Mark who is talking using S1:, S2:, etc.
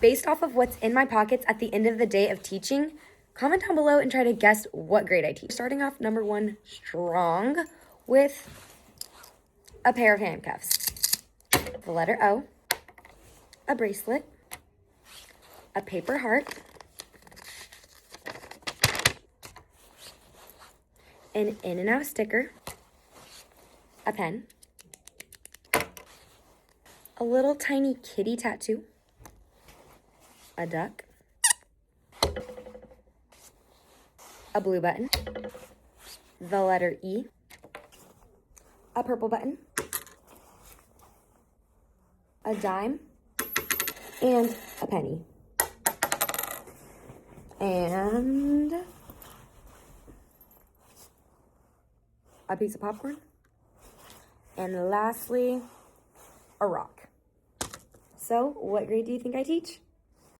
S1: Based off of what's in my pockets at the end of the day of teaching, comment down below and try to guess what grade I teach. Starting off number 1 strong with a pair of handcuffs, the letter O, a bracelet, a paper heart, an in and out sticker, a pen, a little tiny kitty tattoo, a duck, a blue button, the letter E, a purple button, a dime, and a penny. And a piece of popcorn. And lastly, a rock. So, what grade do you think I teach?